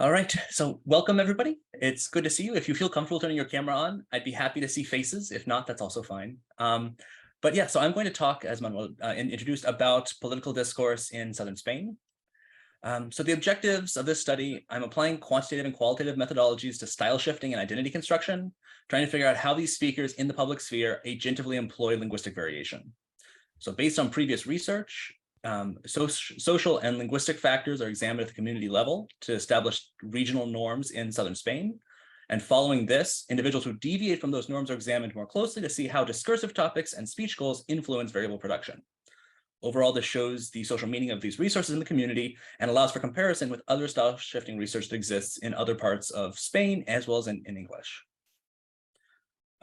All right, so welcome everybody. It's good to see you. If you feel comfortable turning your camera on, I'd be happy to see faces. If not, that's also fine. But yeah, so I'm going to talk, as Manuel introduced, about political discourse in southern Spain. So the objectives of this study, I'm applying quantitative and qualitative methodologies to style shifting and identity construction, trying to figure out how these speakers in the public sphere agentively employ linguistic variation. So based on previous research, social and linguistic factors are examined at the community level to establish regional norms in southern Spain. And following this, individuals who deviate from those norms are examined more closely to see how discursive topics and speech goals influence variable production. Overall, this shows the social meaning of these resources in the community and allows for comparison with other style shifting research that exists in other parts of Spain, as well as in English.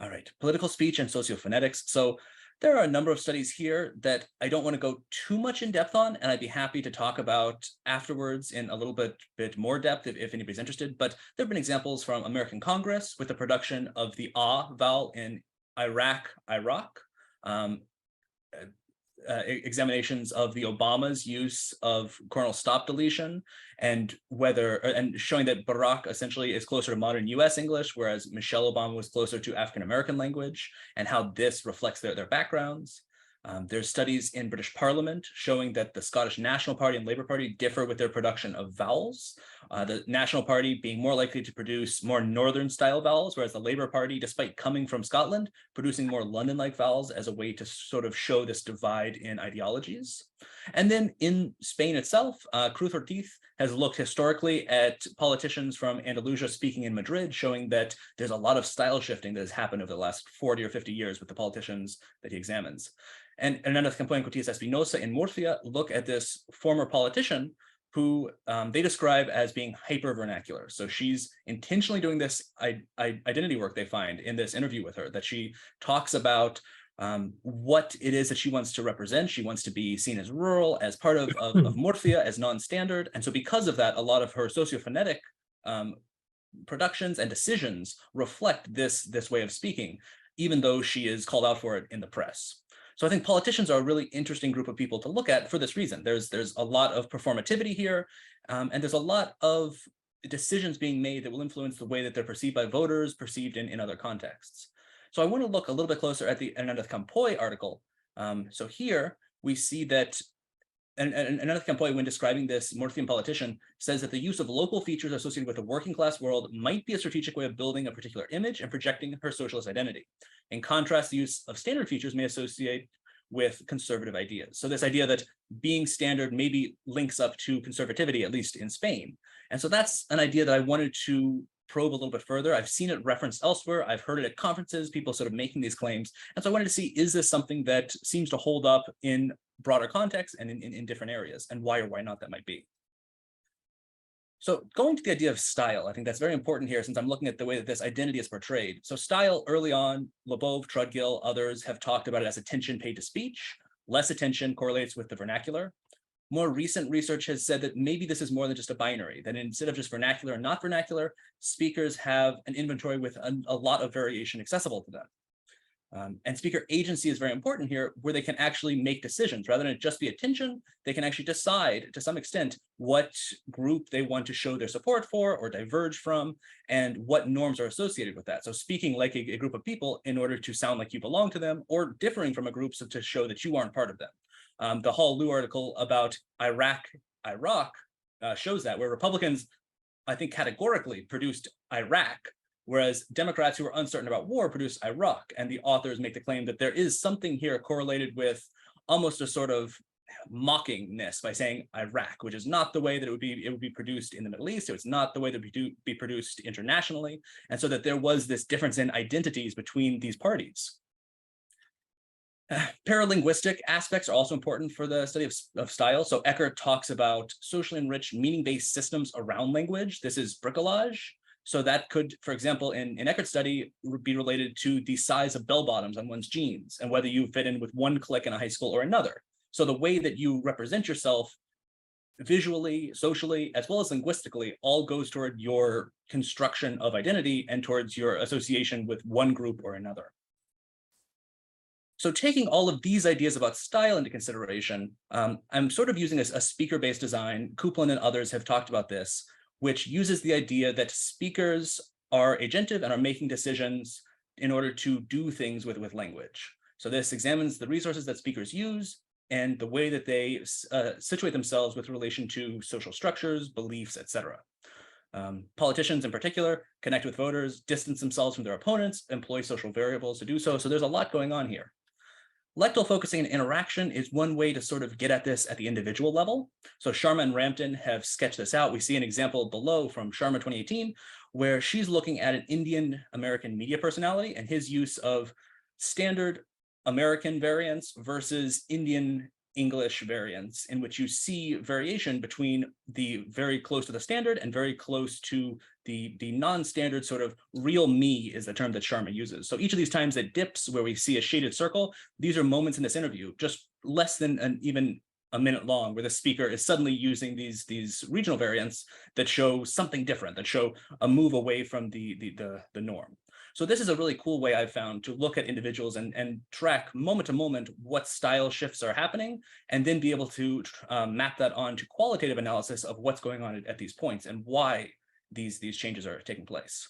All right, political speech and sociophonetics. So there are a number of studies here that I don't want to go too much in depth on, and I'd be happy to talk about afterwards in a little bit more depth if anybody's interested. But there have been examples from American Congress with the production of the ah vowel in Iraq, examinations of the Obama's use of coronal stop deletion and showing that Barack essentially is closer to modern US English, whereas Michelle Obama was closer to African American language, and how this reflects their backgrounds. There's studies in British Parliament showing that the Scottish National Party and Labour Party differ with their production of vowels. The National Party being more likely to produce more northern style vowels, whereas the Labour Party, despite coming from Scotland, producing more London-like vowels as a way to sort of show this divide in ideologies. And then in Spain itself, Cruz Ortiz has looked historically at politicians from Andalusia speaking in Madrid, showing that there's a lot of style shifting that has happened over the last 40 or 50 years with the politicians that he examines. And Hernandez Campo and Cotillas Espinosa in Murcia look at this former politician who they describe as being hyper-vernacular. So she's intentionally doing this identity work, they find, in this interview with her, that she talks about what it is that she wants to represent. She wants to be seen as rural, as part of Murcia, as non-standard. And so because of that, a lot of her sociophonetic productions and decisions reflect this way of speaking, even though she is called out for it in the press. So I think politicians are a really interesting group of people to look at for this reason. There's a lot of performativity here, and there's a lot of decisions being made that will influence the way that they're perceived by voters, perceived in other contexts. So I want to look a little bit closer at the Hernandez Campoy article. So here we see that Hernandez Campoy, when describing this Murcian politician, says that the use of local features associated with the working class world might be a strategic way of building a particular image and projecting her socialist identity. In contrast, the use of standard features may associate with conservative ideas. So this idea that being standard maybe links up to conservativity, at least in Spain. And so that's an idea that I wanted to probe a little bit further. I've seen it referenced elsewhere. I've heard it at conferences, people sort of making these claims. And so I wanted to see, is this something that seems to hold up in broader context and in different areas, and why or why not that might be. So going to the idea of style, I think that's very important here since I'm looking at the way that this identity is portrayed. So style early on, Labov, Trudgill, others have talked about it as attention paid to speech. Less attention correlates with the vernacular. More recent research has said that maybe this is more than just a binary, that instead of just vernacular and not vernacular, speakers have an inventory with a lot of variation accessible to them. And speaker agency is very important here, where they can actually make decisions. Rather than just be attention, they can actually decide to some extent what group they want to show their support for or diverge from, and what norms are associated with that. So speaking like a group of people in order to sound like you belong to them, or differing from a group so to show that you aren't part of them. The Hall Liu article about Iraq shows that, where Republicans, I think, categorically produced Iraq, whereas Democrats who are uncertain about war produce Iraq. And the authors make the claim that there is something here correlated with almost a sort of mockingness by saying Iraq, which is not the way that it would be produced in the Middle East. It's not the way that it would be produced internationally. And so that there was this difference in identities between these parties. Paralinguistic aspects are also important for the study of style. So Eckert talks about socially enriched meaning-based systems around language. This is bricolage. So that could, for example, in Eckert's study, be related to the size of bell bottoms on one's jeans and whether you fit in with one clique in a high school or another. So the way that you represent yourself visually, socially, as well as linguistically, all goes toward your construction of identity and towards your association with one group or another. So taking all of these ideas about style into consideration, I'm sort of using a speaker-based design. Kuplan and others have talked about this, which uses the idea that speakers are agentive and are making decisions in order to do things with language. So this examines the resources that speakers use and the way that they situate themselves with relation to social structures, beliefs, etc. Politicians in particular connect with voters, distance themselves from their opponents, employ social variables to do so. So there's a lot going on here. Lectal focusing and interaction is one way to sort of get at this at the individual level. So Sharma and Rampton have sketched this out. We see an example below from Sharma 2018, where she's looking at an Indian American media personality and his use of standard American variants versus Indian English variants, in which you see variation between the very close to the standard and very close to the non-standard sort of real me is the term that Sharma uses. So each of these times that dips where we see a shaded circle, these are moments in this interview, just less than even a minute long, where the speaker is suddenly using these regional variants that show something different, that show a move away from the norm. So this is a really cool way I've found to look at individuals and track moment to moment what style shifts are happening, and then be able to map that onto qualitative analysis of what's going on at these points and why these changes are taking place.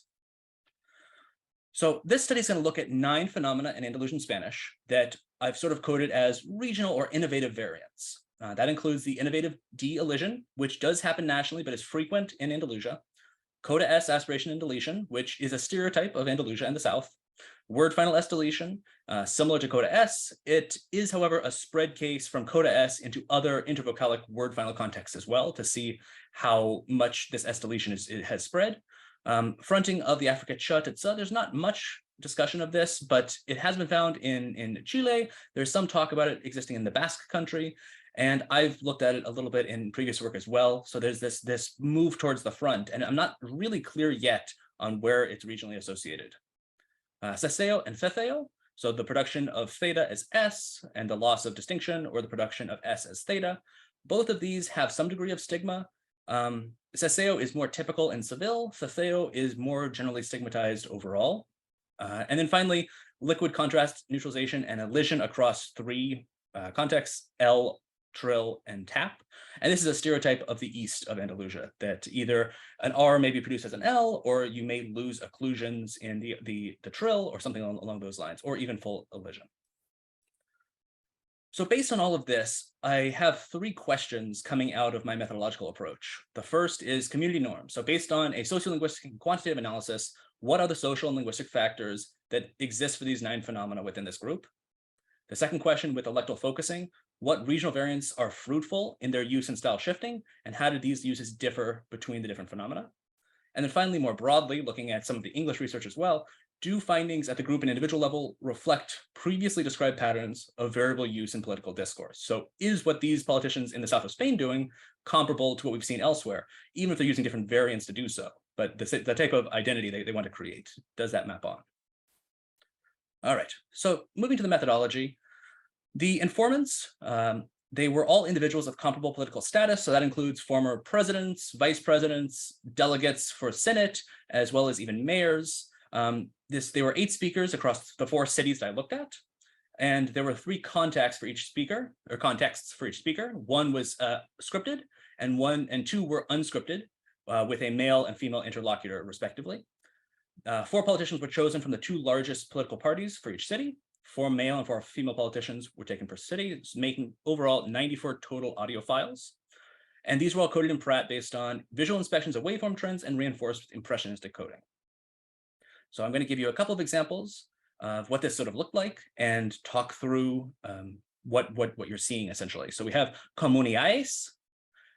So this study is going to look at 9 phenomena in Andalusian Spanish that I've sort of coded as regional or innovative variants. That includes the innovative D elision, which does happen nationally, but is frequent in Andalusia. Coda S aspiration and deletion, which is a stereotype of Andalusia and the South. Word final S deletion, similar to Coda S. It is, however, a spread case from Coda S into other intervocalic word final contexts as well, to see how much this S deletion has spread. Fronting of the Africa Cha Tsa, there's not much discussion of this, but it has been found in Chile. There's some talk about it existing in the Basque country, and I've looked at it a little bit in previous work as well. So there's this move towards the front, and I'm not really clear yet on where it's regionally associated. Ceseo and Thetheo, so the production of theta as S and the loss of distinction, or the production of S as theta. Both of these have some degree of stigma. Ceseo is more typical in Seville. Thetheo is more generally stigmatized overall. And then finally, liquid contrast neutralization and elision across 3 contexts, L, trill, and tap. And this is a stereotype of the east of Andalusia, that either an R may be produced as an L, or you may lose occlusions in the trill or something along those lines, or even full elision. So based on all of this, I have 3 questions coming out of my methodological approach. The first is community norms. So based on a sociolinguistic and quantitative analysis, what are the social and linguistic factors that exist for these 9 phenomena within this group? The second question, with electal focusing, what regional variants are fruitful in their use and style shifting, and how do these uses differ between the different phenomena? And then finally, more broadly, looking at some of the English research as well, do findings at the group and individual level reflect previously described patterns of variable use in political discourse? So is what these politicians in the south of Spain doing comparable to what we've seen elsewhere, even if they're using different variants to do so? But the type of identity they want to create, does that map on? All right, so moving to the methodology, the informants, they were all individuals of comparable political status. So that includes former presidents, vice presidents, delegates for Senate, as well as even mayors. There were 8 speakers across the 4 cities that I looked at. And there were 3 contacts for each speaker, or contexts for each speaker. 1 was scripted, and 2 were unscripted, with a male and female interlocutor, respectively. 4 politicians were chosen from the 2 largest political parties for each city. 4 male and 4 female politicians were taken per city, making overall 94 total audio files. And these were all coded in Pratt based on visual inspections of waveform trends and reinforced with impressionistic coding. So I'm going to give you a couple of examples of what this sort of looked like and talk through what you're seeing essentially. So we have comunidades.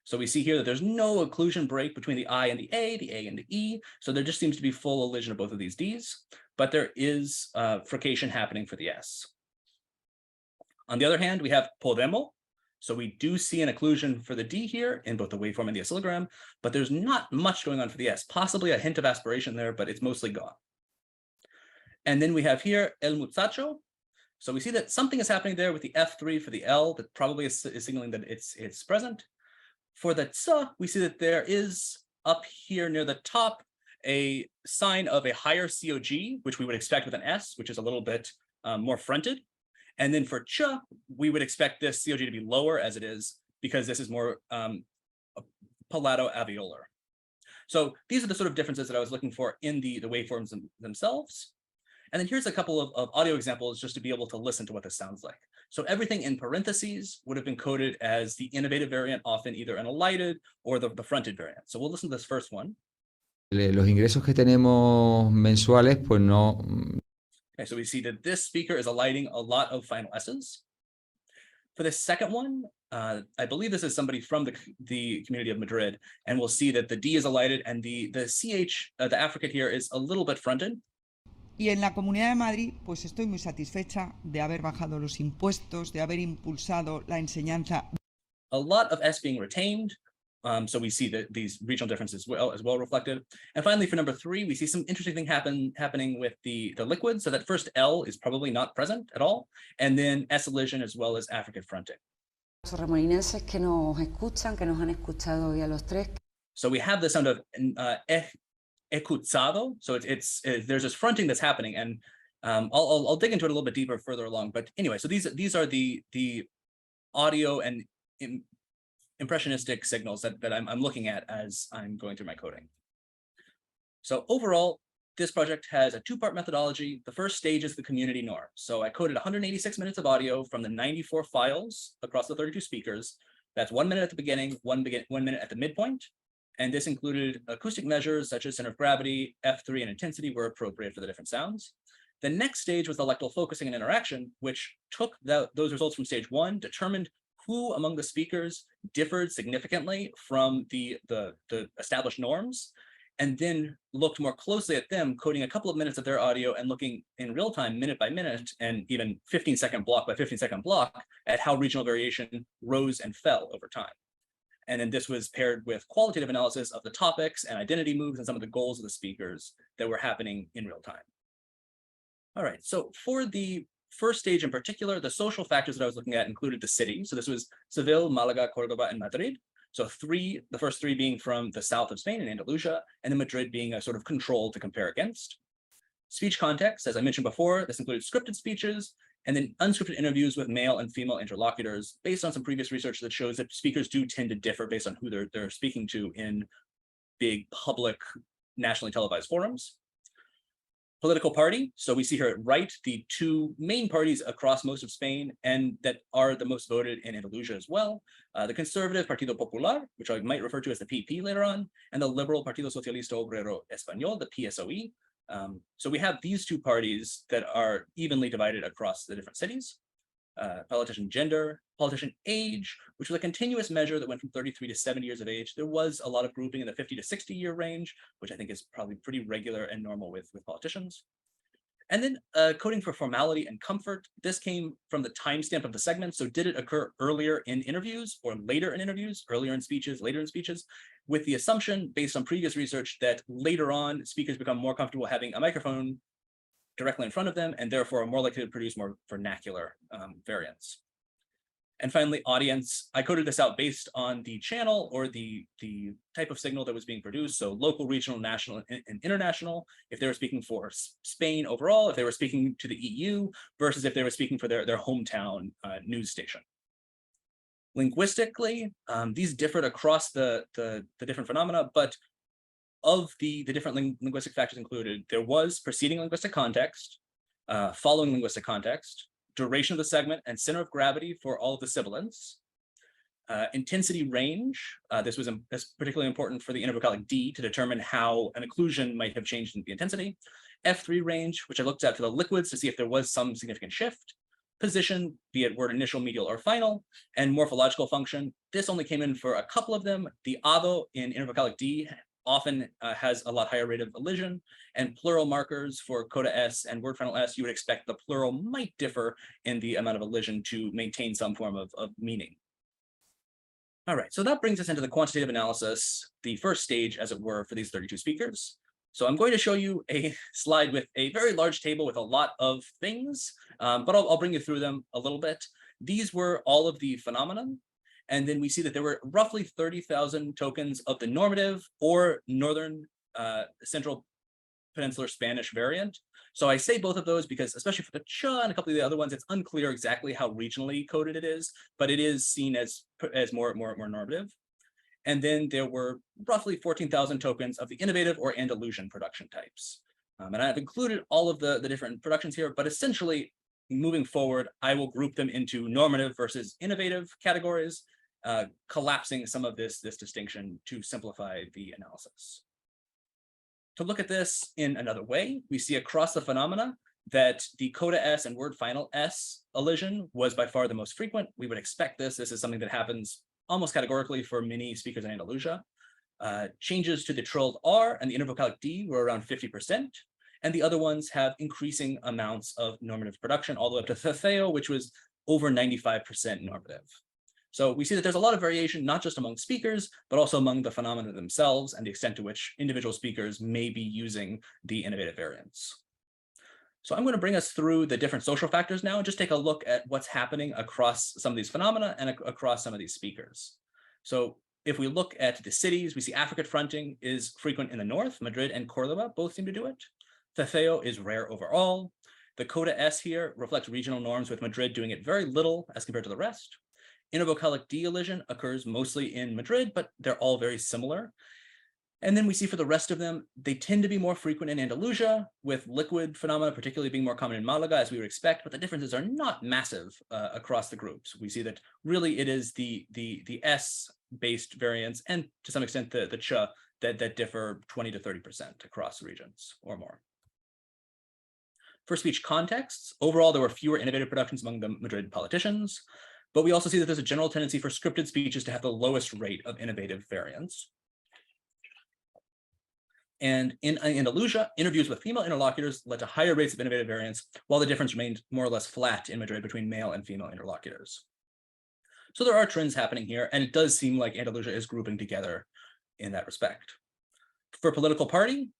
So we see here that there's no occlusion break between the I and the A and the E. So there just seems to be full elision of both of these Ds, but there is frication happening for the S. On the other hand, we have podemo. So we do see an occlusion for the D here in both the waveform and the oscillogram, but there's not much going on for the S, possibly a hint of aspiration there, but it's mostly gone. And then we have here el muchacho. So we see that something is happening there with the F3 for the L that probably is signaling that it's present. For the tsa, we see that there is up here near the top a sign of a higher COG, which we would expect with an S, which is a little bit more fronted. And then for cha, we would expect this COG to be lower as it is, because this is more palato alveolar. So these are the sort of differences that I was looking for in the waveforms themselves. And then here's a couple of audio examples just to be able to listen to what this sounds like. So everything in parentheses would have been coded as the innovative variant, often either an elided or the fronted variant. So we'll listen to this first one. Los ingresos que tenemos mensuales, pues no. Okay, so we see that this speaker is eliding a lot of final S's. For the second one, I believe this is somebody from the community of Madrid, and we'll see that the D is elided and the CH, the affricate here, is a little bit fronted. Y en la Comunidad de Madrid, pues estoy muy satisfecha de haber bajado los impuestos, de haber impulsado la enseñanza. A lot of S being retained. So we see that these regional differences as well reflected. And finally, for number 3, we see some interesting thing happening with the liquid. So that first L is probably not present at all. And then S elision as well as affricate fronting. Los remolinenses que nos escuchan, que nos han escuchado hoy a los tres. So we have the sound of escuchado. So there's this fronting that's happening, and I'll dig into it a little bit deeper further along. But anyway, so these are the audio and impressionistic signals that I'm looking at as I'm going through my coding. So overall, this project has a 2-part methodology. The first stage is the community norm. So I coded 186 minutes of audio from the 94 files across the 32 speakers. That's 1 minute at the beginning, 1 minute at the midpoint. And this included acoustic measures such as center of gravity, F3, and intensity were appropriate for the different sounds. The next stage was dialectal focusing and interaction, which took those results from stage 1, determined who among the speakers differed significantly from the established norms, and then looked more closely at them, coding a couple of minutes of their audio and looking in real time, minute by minute, and even 15-second block by 15-second block at how regional variation rose and fell over time. And then this was paired with qualitative analysis of the topics and identity moves and some of the goals of the speakers that were happening in real time. All right, so for the first stage in particular, the social factors that I was looking at included the city. So this was Seville, Malaga, Cordoba, and Madrid. So the first 3 being from the south of Spain and Andalusia, and then Madrid being a sort of control to compare against. Speech context, as I mentioned before, this included scripted speeches, and then unscripted interviews with male and female interlocutors based on some previous research that shows that speakers do tend to differ based on who they're speaking to in big public nationally televised forums. Political party, so we see here at right the 2 main parties across most of Spain and that are the most voted in Andalusia as well. The conservative Partido Popular, which I might refer to as the PP later on, and the liberal Partido Socialista Obrero Español, the PSOE. So we have these 2 parties that are evenly divided across the different cities. Politician gender, politician age, which was a continuous measure that went from 33 to 70 years of age. There was a lot of grouping in the 50 to 60 year range, which I think is probably pretty regular and normal with politicians. And then coding for formality and comfort. This came from the timestamp of the segment. So did it occur earlier in interviews or later in interviews, earlier in speeches, later in speeches, with the assumption based on previous research that later on speakers become more comfortable having a microphone directly in front of them and therefore are more likely to produce more vernacular variants. And finally, audience. I coded this out based on the channel or the type of signal that was being produced. So local, regional, national, and international. If they were speaking for Spain overall, if they were speaking to the EU, versus if they were speaking for their hometown news station. Linguistically, these differed across the different phenomena, but of the different linguistic factors included, there was preceding linguistic context, following linguistic context, duration of the segment, and center of gravity for all of the sibilants. Intensity range, this was particularly important for the intervocalic D to determine how an occlusion might have changed in the intensity. F3 range, which I looked at for the liquids to see if there was some significant shift. Position, be it word initial, medial, or final, and morphological function. This only came in for a couple of them. The ado in intervocalic D often has a lot higher rate of elision, and plural markers for coda S and word final S, you would expect the plural might differ in the amount of elision to maintain some form of meaning. All right, so that brings us into the quantitative analysis, the first stage, as it were, for these 32 speakers. So I'm going to show you a slide with a very large table with a lot of things, but I'll bring you through them a little bit. These were all of the phenomenon. And then we see that there were roughly 30,000 tokens of the normative or northern central peninsular Spanish variant. So I say both of those because, especially for the cha and a couple of the other ones, it's unclear exactly how regionally coded it is, but it is seen as more normative. And then there were roughly 14,000 tokens of the innovative or Andalusian production types. And I've included all of the different productions here, but essentially moving forward, I will group them into normative versus innovative categories, collapsing some of this distinction to simplify the analysis. To look at this in another way, we see across the phenomena that the coda S and word final S elision was by far the most frequent. We would expect this. This is something that happens almost categorically for many speakers in Andalusia. Changes to the trilled R and the intervocalic D were around 50%. And the other ones have increasing amounts of normative production, all the way up to Thetheo, which was over 95% normative. So we see that there's a lot of variation, not just among speakers, but also among the phenomena themselves and the extent to which individual speakers may be using the innovative variants. So I'm going to bring us through the different social factors now and just take a look at what's happening across some of these phenomena and across some of these speakers. So if we look at the cities, we see affricate fronting is frequent in the north. Madrid and Cordoba both seem to do it. Thetheo is rare overall. The coda S here reflects regional norms, with Madrid doing it very little as compared to the rest. Intervocalic D elision occurs mostly in Madrid, but they're all very similar. And then we see for the rest of them, they tend to be more frequent in Andalusia, with liquid phenomena particularly being more common in Malaga, as we would expect, but the differences are not massive across the groups. We see that really it is the S-based variants, and to some extent the ch that differ 20 to 30% across regions or more. For speech contexts, overall, there were fewer innovative productions among the Madrid politicians, but we also see that there's a general tendency for scripted speeches to have the lowest rate of innovative variants. And in Andalusia, interviews with female interlocutors led to higher rates of innovative variants, while the difference remained more or less flat in Madrid between male and female interlocutors. So there are trends happening here, and it does seem like Andalusia is grouping together in that respect. For political party,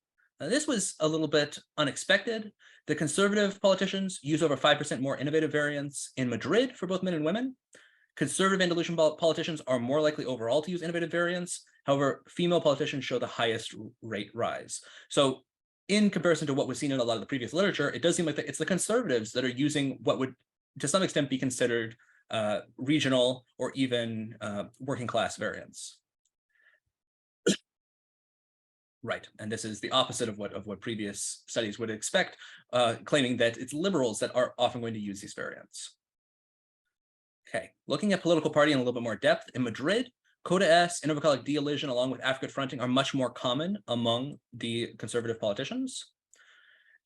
this was a little bit unexpected. The conservative politicians use over 5% more innovative variants in Madrid for both men and women. Conservative Andalusian politicians are more likely overall to use innovative variants. However, female politicians show the highest rate rise. So in comparison to what was seen in a lot of the previous literature, it does seem like it's the conservatives that are using what would, to some extent, be considered regional or even working class variants. Right, and this is the opposite of what previous studies would expect, claiming that it's liberals that are often going to use these variants. Okay, looking at political party in a little bit more depth, in Madrid, coda S, intervocalic D elision, along with affricate fronting are much more common among the conservative politicians.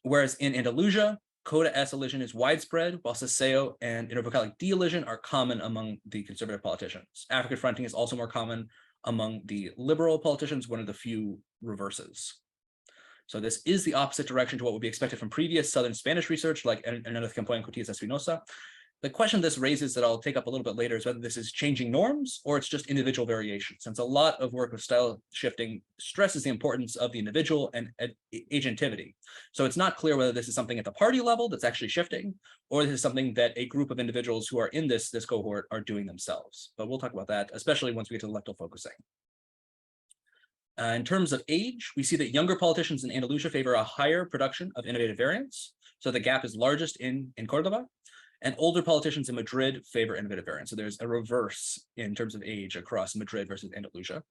Whereas in Andalusia, coda S elision is widespread, while ceseo and intervocalic D elision are common among the conservative politicians. Affricate fronting is also more common among the liberal politicians, one of the few reverses. So this is the opposite direction to what would be expected from previous Southern Spanish research, like Hernandez Campoy and Cotillas Espinosa. The question this raises that I'll take up a little bit later is whether this is changing norms or it's just individual variation, since a lot of work with style shifting stresses the importance of the individual and agentivity. So it's not clear whether this is something at the party level that's actually shifting, or this is something that a group of individuals who are in this cohort are doing themselves. But we'll talk about that, especially once we get to dialectal focusing. In terms of age, we see that younger politicians in Andalusia favor a higher production of innovative variants. So the gap is largest in Cordoba. And older politicians in Madrid favor innovative variants. So there's a reverse in terms of age across Madrid versus Andalusia.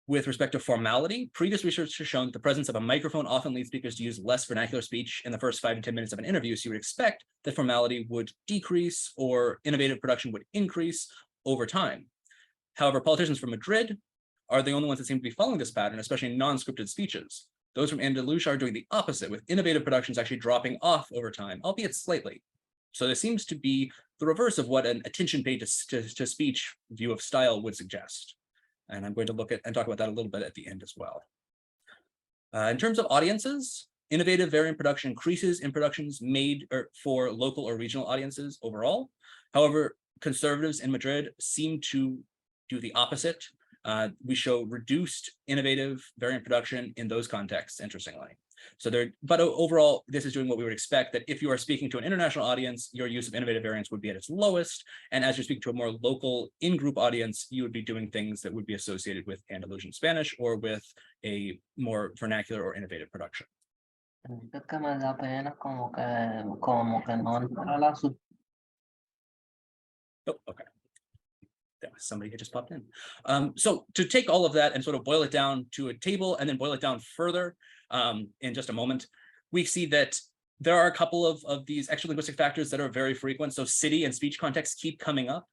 With respect to formality, previous research has shown that the presence of a microphone often leads speakers to use less vernacular speech in the first 5 to 10 minutes of an interview. So you would expect that formality would decrease or innovative production would increase over time. However, politicians from Madrid are the only ones that seem to be following this pattern, especially in non-scripted speeches. Those from Andalusia are doing the opposite, with innovative productions actually dropping off over time, albeit slightly. So this seems to be the reverse of what an attention paid to speech view of style would suggest. And I'm going to look at and talk about that a little bit at the end as well. In terms of audiences, innovative variant production increases in productions made for local or regional audiences overall. However, conservatives in Madrid seem to do the opposite. We show reduced innovative variant production in those contexts, interestingly. So but overall, this is doing what we would expect, that if you are speaking to an international audience, your use of innovative variants would be at its lowest. And as you're speaking to a more local in-group audience, you would be doing things that would be associated with Andalusian Spanish or with a more vernacular or innovative production. Oh, okay. Somebody had just popped in. So to take all of that and sort of boil it down to a table and then boil it down further in just a moment, we see that there are a couple of these extra-linguistic factors that are very frequent. So city and speech contexts keep coming up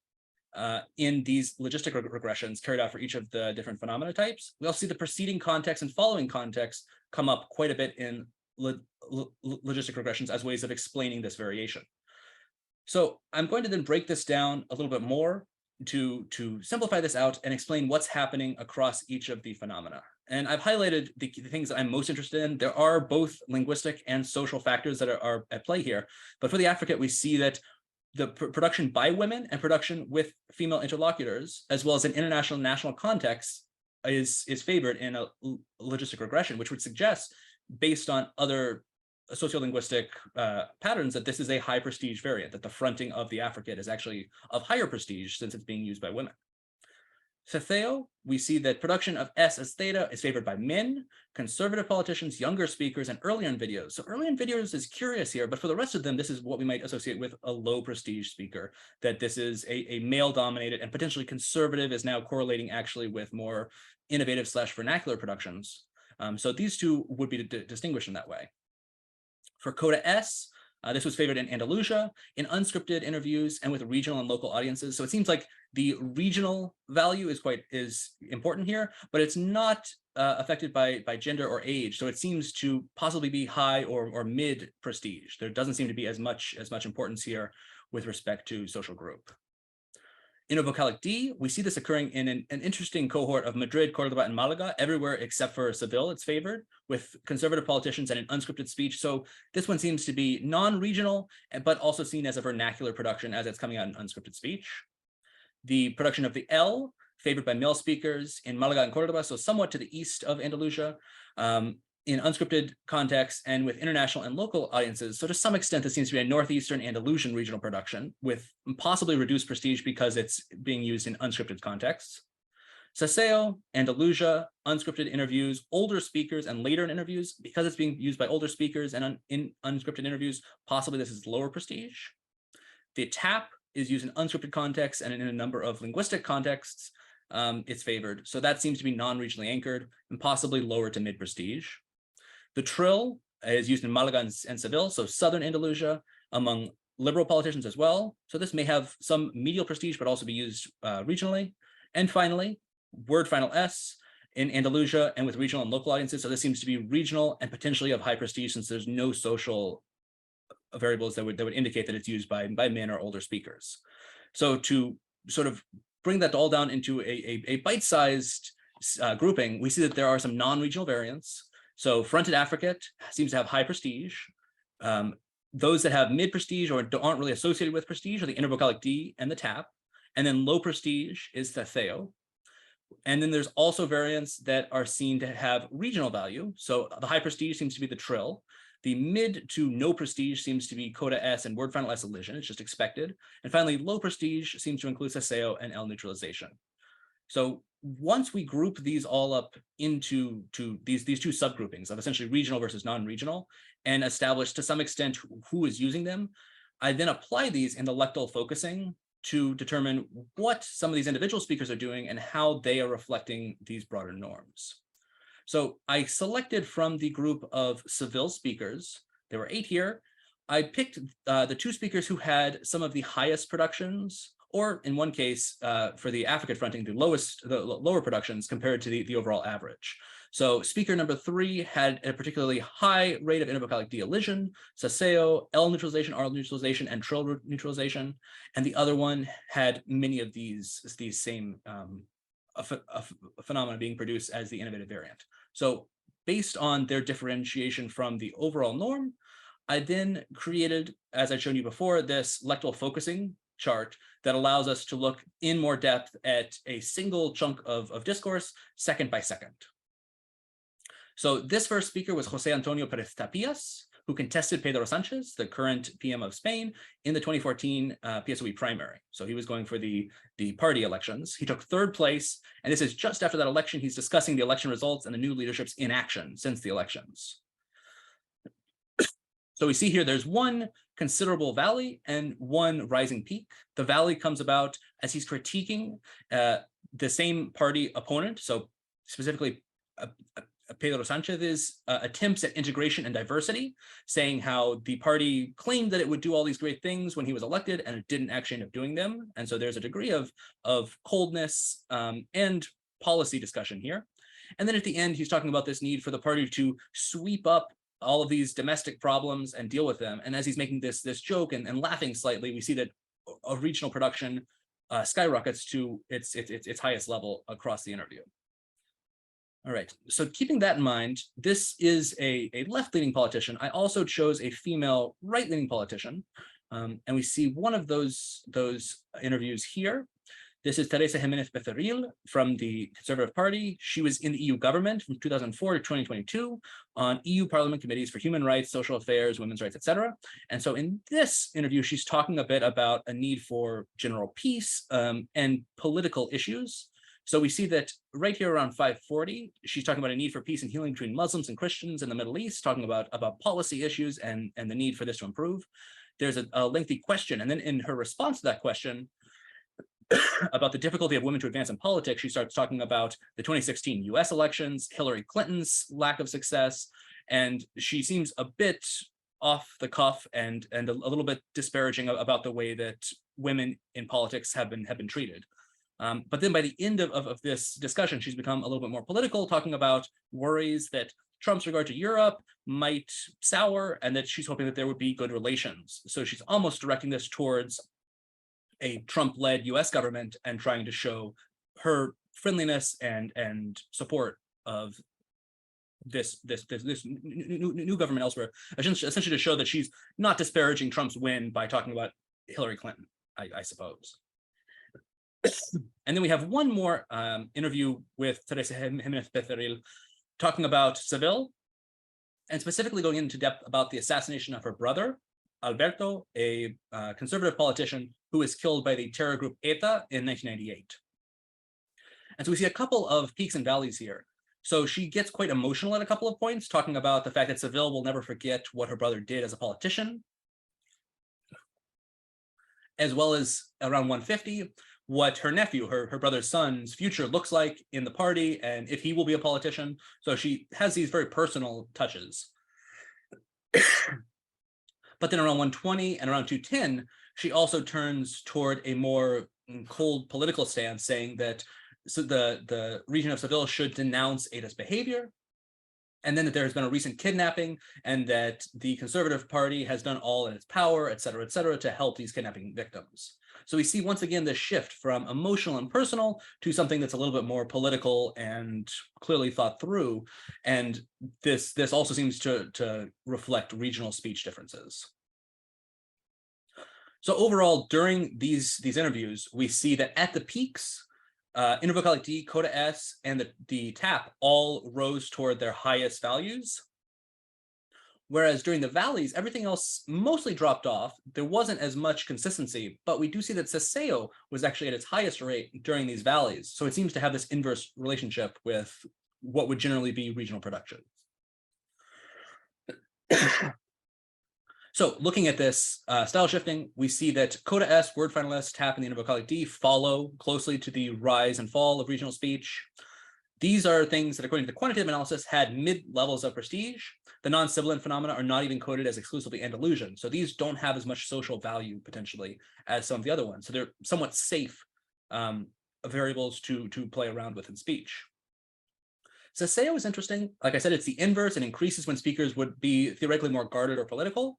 in these logistic regressions carried out for each of the different phenomena types. We also see the preceding context and following context come up quite a bit in logistic regressions as ways of explaining this variation. So I'm going to then break this down a little bit more to simplify this out and explain what's happening across each of the phenomena. And I've highlighted the things that I'm most interested in. There are both linguistic and social factors that are at play here. But for the affricate, we see that the production by women and production with female interlocutors, as well as an international and national context, is favored in a logistic regression, which would suggest, based on other sociolinguistic patterns, that this is a high prestige variant, that the fronting of the affricate is actually of higher prestige since it's being used by women. Thetheo, we see that production of S as theta is favored by men, conservative politicians, younger speakers, and earlier in videos. So early in videos is curious here, but for the rest of them, this is what we might associate with a low prestige speaker, that this is a male dominated and potentially conservative is now correlating actually with more innovative / vernacular productions. So these two would be distinguished in that way. For coda S, this was favored in Andalusia, in unscripted interviews, and with regional and local audiences. So it seems like the regional value is important here, but it's not affected by gender or age. So it seems to possibly be high or mid prestige. There doesn't seem to be as much importance here with respect to social group. In vocalic D, we see this occurring in an interesting cohort of Madrid, Cordoba, and Malaga. Everywhere except for Seville, it's favored, with conservative politicians and an unscripted speech. So this one seems to be non-regional, but also seen as a vernacular production as it's coming out in unscripted speech. The production of the L, favored by male speakers in Malaga and Cordoba, so somewhat to the east of Andalusia, in unscripted contexts and with international and local audiences. So to some extent, this seems to be a northeastern Andalusian regional production with possibly reduced prestige because it's being used in unscripted contexts. Saseo, Andalusia, unscripted interviews, older speakers, and later in interviews, because it's being used by older speakers and in unscripted interviews, possibly this is lower prestige. The tap is used in unscripted contexts and in a number of linguistic contexts, it's favored. So that seems to be non-regionally anchored and possibly lower to mid prestige. The trill is used in Malaga and Seville, so southern Andalusia, among liberal politicians as well. So this may have some medial prestige, but also be used regionally. And finally, word final S in Andalusia and with regional and local audiences. So this seems to be regional and potentially of high prestige since there's no social variables that would indicate that it's used by men or older speakers. So to sort of bring that all down into a bite-sized grouping, we see that there are some non-regional variants. So fronted affricate seems to have high prestige. Those that have mid prestige or aren't really associated with prestige are the intervocalic D and the tap. And then low prestige is Thetheo. And then there's also variants that are seen to have regional value. So the high prestige seems to be the trill. The mid to no prestige seems to be coda S and word final S elision. It's just expected. And finally, low prestige seems to include Saseo and L neutralization. So once we group these all up into these two subgroupings of essentially regional versus non-regional and establish to some extent who is using them, I then apply these in dialectal focusing to determine what some of these individual speakers are doing and how they are reflecting these broader norms. So I selected from the group of Seville speakers, there were 8 here. I picked the 2 speakers who had some of the highest productions, or in one case, for the affricate fronting, the lower productions compared to the overall average. So speaker number 3 had a particularly high rate of intervocalic D elision, Saseo, L neutralization, R neutralization, and trill neutralization. And the other one had many of these same phenomena being produced as the innovative variant. So based on their differentiation from the overall norm, I then created, as I'd shown you before, this lectal focusing chart that allows us to look in more depth at a single chunk of discourse, second by second. So this first speaker was Jose Antonio Perez Tapias, who contested Pedro Sanchez, the current PM of Spain, in the 2014 PSOE primary. So he was going for the party elections. He took 3rd place, and this is just after that election. He's discussing the election results and the new leadership's inaction since the elections. So we see here there's one considerable valley and one rising peak. The valley comes about as he's critiquing the same party opponent, so specifically Pedro Sanchez's attempts at integration and diversity, saying how the party claimed that it would do all these great things when he was elected, and it didn't actually end up doing them. And so there's a degree of coldness and policy discussion here. And then at the end, he's talking about this need for the party to sweep up all of these domestic problems and deal with them. And as he's making this joke and laughing slightly, we see that a regional production skyrockets to its highest level across the interview. All right, so keeping that in mind, this is a left-leaning politician. I also chose a female right-leaning politician, and we see one of those interviews here. This is Teresa Jimenez Becerril from the Conservative Party. She was in the EU government from 2004 to 2022 on EU Parliament committees for human rights, social affairs, women's rights, etc. And so in this interview, she's talking a bit about a need for general peace and political issues. So we see that right here around 540, she's talking about a need for peace and healing between Muslims and Christians in the Middle East, talking about policy issues and the need for this to improve. There's a lengthy question. And then in her response to that question about the difficulty of women to advance in politics, she starts talking about the 2016 US elections, Hillary Clinton's lack of success, and she seems a bit off the cuff and a little bit disparaging about the way that women in politics have been treated. But then by the end of this discussion, she's become a little bit more political, talking about worries that Trump's regard to Europe might sour and that she's hoping that there would be good relations. So she's almost directing this towards a Trump-led US government and trying to show her friendliness and support of this new government elsewhere, essentially to show that she's not disparaging Trump's win by talking about Hillary Clinton, I suppose. And then we have one more interview with Teresa Jimenez Becerril talking about Seville, and specifically going into depth about the assassination of her brother, Alberto, a conservative politician who was killed by the terror group ETA in 1998. And so we see a couple of peaks and valleys here. So she gets quite emotional at a couple of points, talking about the fact that Seville will never forget what her brother did as a politician, as well as around 150, what her nephew, her brother's son's future looks like in the party and if he will be a politician. So she has these very personal touches. But then around 120 and around 210, she also turns toward a more cold political stance, saying that the region of Seville should denounce ETA's behavior, and then that there has been a recent kidnapping and that the Conservative Party has done all in its power, et cetera, to help these kidnapping victims. So we see once again this shift from emotional and personal to something that's a little bit more political and clearly thought through. And this also seems to reflect regional speech differences. So overall, during these interviews, we see that at the peaks, intervocality, coda S, and the tap all rose toward their highest values. Whereas during the valleys, everything else mostly dropped off. There wasn't as much consistency, but we do see that Saseo was actually at its highest rate during these valleys. So it seems to have this inverse relationship with what would generally be regional production. So looking at this style shifting, we see that coda S, word finalist, tap, and the intervocalic D follow closely to the rise and fall of regional speech. These are things that, according to the quantitative analysis, had mid-levels of prestige. The non-sibilant phenomena are not even coded as exclusively Andalusian. So these don't have as much social value, potentially, as some of the other ones. So they're somewhat safe variables to play around with in speech. Saseo is interesting. Like I said, it's the inverse and increases when speakers would be theoretically more guarded or political.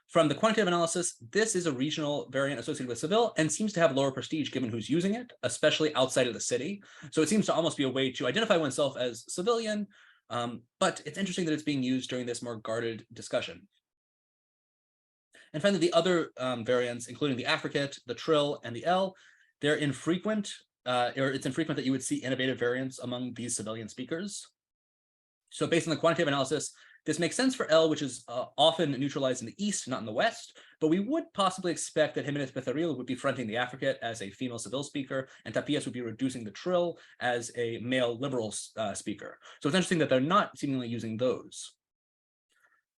From the quantitative analysis, this is a regional variant associated with Seville and seems to have lower prestige given who's using it, especially outside of the city. So it seems to almost be a way to identify oneself as civilian, but it's interesting that it's being used during this more guarded discussion. And finally, the other variants, including the affricate, the trill, and the L, they're infrequent, or it's infrequent that you would see innovative variants among these civilian speakers. So based on the quantitative analysis, this makes sense for L, which is often neutralized in the East, not in the West, but we would possibly expect that Jimenez Becerril would be fronting the affricate as a female Seville speaker, and Tapias would be reducing the trill as a male liberal speaker. So it's interesting that they're not seemingly using those.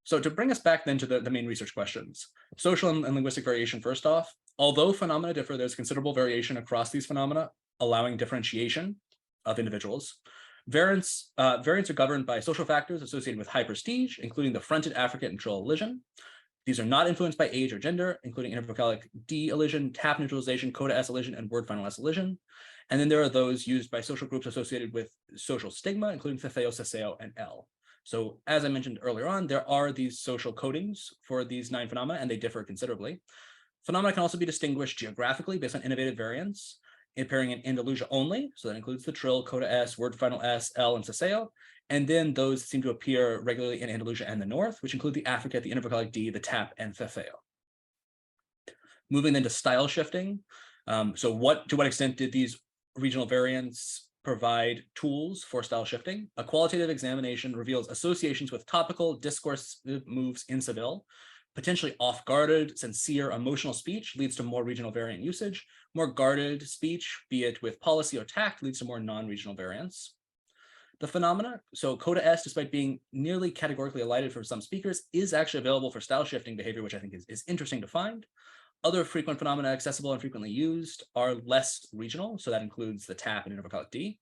So to bring us back then to the main research questions. Social and linguistic variation first off. Although phenomena differ, there's considerable variation across these phenomena, allowing differentiation of individuals. Variants are governed by social factors associated with high prestige, including the fronted affricate and trill elision. These are not influenced by age or gender, including intervocalic D elision, tap neutralization, coda S elision, and word final S elision. And then there are those used by social groups associated with social stigma, including thetheo, seseo, and L. So as I mentioned earlier on, there are these social codings for these 9 phenomena, and they differ considerably. Phenomena can also be distinguished geographically based on innovative variants, appearing in Andalusia only. So that includes the trill, coda S, word final S, L, and seseo. And then those seem to appear regularly in Andalusia and the North, which include the affricate, the intervocalic D, the tap, and thetheo. Moving then to style shifting. To what extent did these regional variants provide tools for style shifting? A qualitative examination reveals associations with topical discourse moves in Seville. Potentially off-guarded, sincere, emotional speech leads to more regional variant usage. More guarded speech, be it with policy or tact, leads to more non-regional variants. The phenomena, so coda S, despite being nearly categorically elided for some speakers, is actually available for style shifting behavior, which I think is interesting to find. Other frequent phenomena accessible and frequently used are less regional, so that includes the tap and intervocalic D.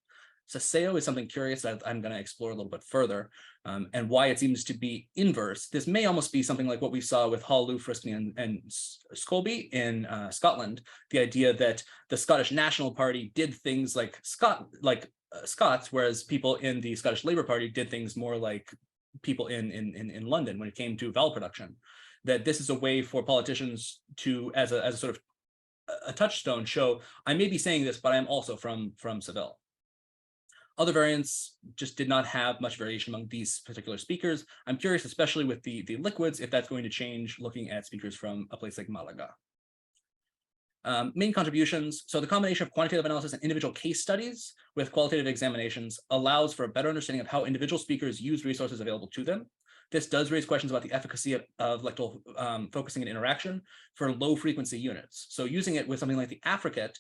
Seseo is something curious that I'm going to explore a little bit further, and why it seems to be inverse. This may almost be something like what we saw with Hall, Lou, Friskney, and Scobie in Scotland, the idea that the Scottish National Party did things like Scots, whereas people in the Scottish Labour Party did things more like people in London when it came to vowel production. That this is a way for politicians to, as a sort of a touchstone, show I may be saying this, but I'm also from Seville. Other variants just did not have much variation among these particular speakers. I'm curious, especially with the liquids, if that's going to change looking at speakers from a place like Malaga. Main contributions. So the combination of quantitative analysis and individual case studies with qualitative examinations allows for a better understanding of how individual speakers use resources available to them. This does raise questions about the efficacy of lectal focusing and interaction for low frequency units. So using it with something like the affricate,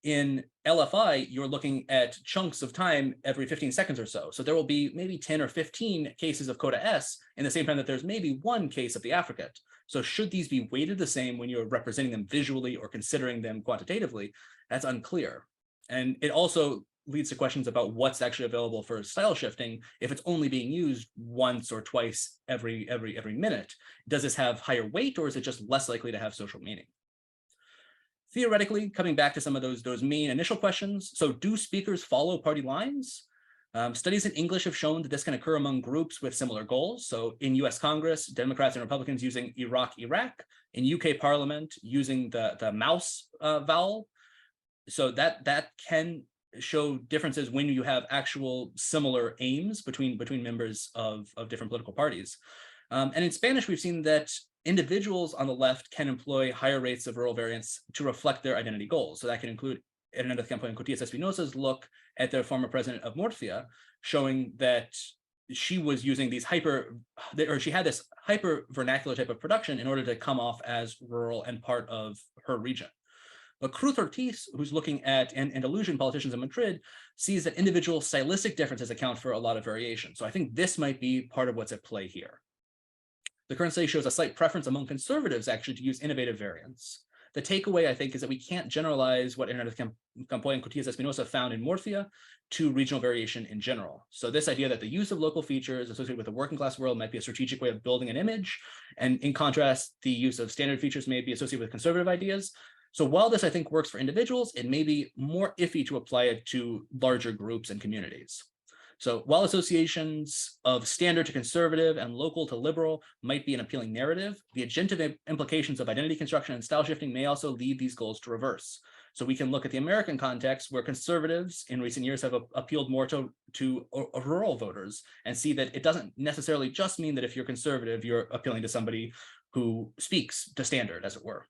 in LFI, you're looking at chunks of time every 15 seconds or so. So there will be maybe 10 or 15 cases of coda S in the same time that there's maybe 1 case of the affricate. So should these be weighted the same when you're representing them visually or considering them quantitatively? That's unclear. And it also leads to questions about what's actually available for style shifting if it's only being used once or twice every minute. Does this have higher weight, or is it just less likely to have social meaning? Theoretically, coming back to some of those main initial questions, so do speakers follow party lines? Studies in English have shown that this can occur among groups with similar goals. So in US Congress, Democrats and Republicans using Iraq, in UK Parliament using the mouse vowel. So that can show differences when you have actual similar aims between members of different political parties. And in Spanish, we've seen that individuals on the left can employ higher rates of rural variance to reflect their identity goals. So that can include Hernández Campo and Cotillas Espinosa's look at their former president of Murcia, showing that she was using these she had this hyper vernacular type of production in order to come off as rural and part of her region. But Cruz Ortiz, who's looking at Andalusian politicians in Madrid, sees that individual stylistic differences account for a lot of variation. So I think this might be part of what's at play here. The current study shows a slight preference among conservatives actually to use innovative variants. The takeaway, I think, is that we can't generalize what Hernández Campo and Cotillas Espinosa found in Murcia to regional variation in general. So this idea that the use of local features associated with the working class world might be a strategic way of building an image, and in contrast, the use of standard features may be associated with conservative ideas. So while this, I think, works for individuals, it may be more iffy to apply it to larger groups and communities. So while associations of standard to conservative and local to liberal might be an appealing narrative, the agentive implications of identity construction and style shifting may also lead these goals to reverse. So we can look at the American context where conservatives in recent years have appealed more to rural voters and see that it doesn't necessarily just mean that if you're conservative, you're appealing to somebody who speaks to standard, as it were.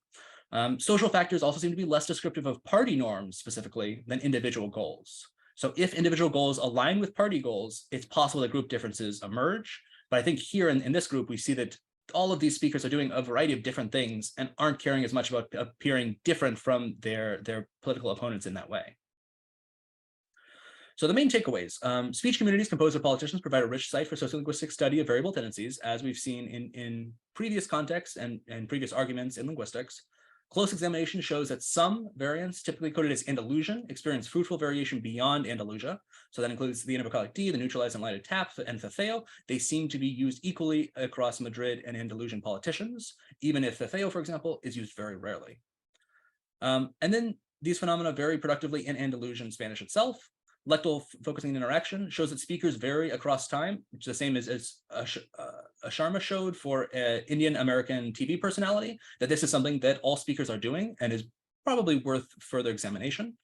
Social factors also seem to be less descriptive of party norms specifically than individual goals. So if individual goals align with party goals, it's possible that group differences emerge. But I think here in this group, we see that all of these speakers are doing a variety of different things and aren't caring as much about appearing different from their political opponents in that way. So the main takeaways, speech communities composed of politicians provide a rich site for sociolinguistic study of variable tendencies, as we've seen in previous contexts and previous arguments in linguistics. Close examination shows that some variants, typically coded as Andalusian, experience fruitful variation beyond Andalusia. So that includes the inobocalic D, the neutralized and lighted tap, and thetheo. They seem to be used equally across Madrid and Andalusian politicians, even if thetheo, for example, is used very rarely. And then these phenomena vary productively in Andalusian Spanish itself. Lectal focusing interaction shows that speakers vary across time, which is the same as Sharma showed for Indian American TV personality, that this is something that all speakers are doing and is probably worth further examination.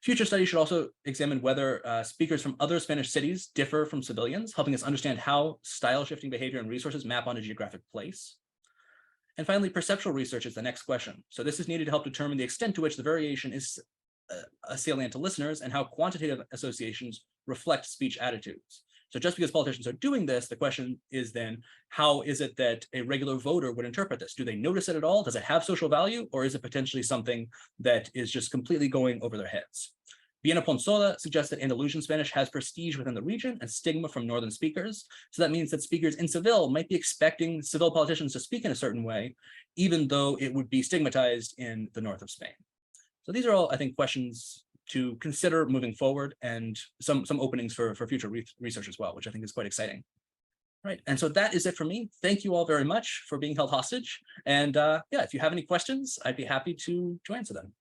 Future studies should also examine whether speakers from other Spanish cities differ from civilians, helping us understand how style shifting behavior and resources map onto geographic place. And finally, perceptual research is the next question. So this is needed to help determine the extent to which the variation is salient to listeners and how quantitative associations reflect speech attitudes. So just because politicians are doing this, the question is then, how is it that a regular voter would interpret this? Do they notice it at all? Does it have social value? Or is it potentially something that is just completely going over their heads? Viena Ponsola suggests that Andalusian Spanish has prestige within the region and stigma from northern speakers. So that means that speakers in Seville might be expecting Seville politicians to speak in a certain way, even though it would be stigmatized in the north of Spain. So these are all, I think, questions to consider moving forward, and some openings for future research as well, which I think is quite exciting. All right, and so that is it for me. Thank you all very much for being held hostage. And yeah, if you have any questions, I'd be happy to answer them.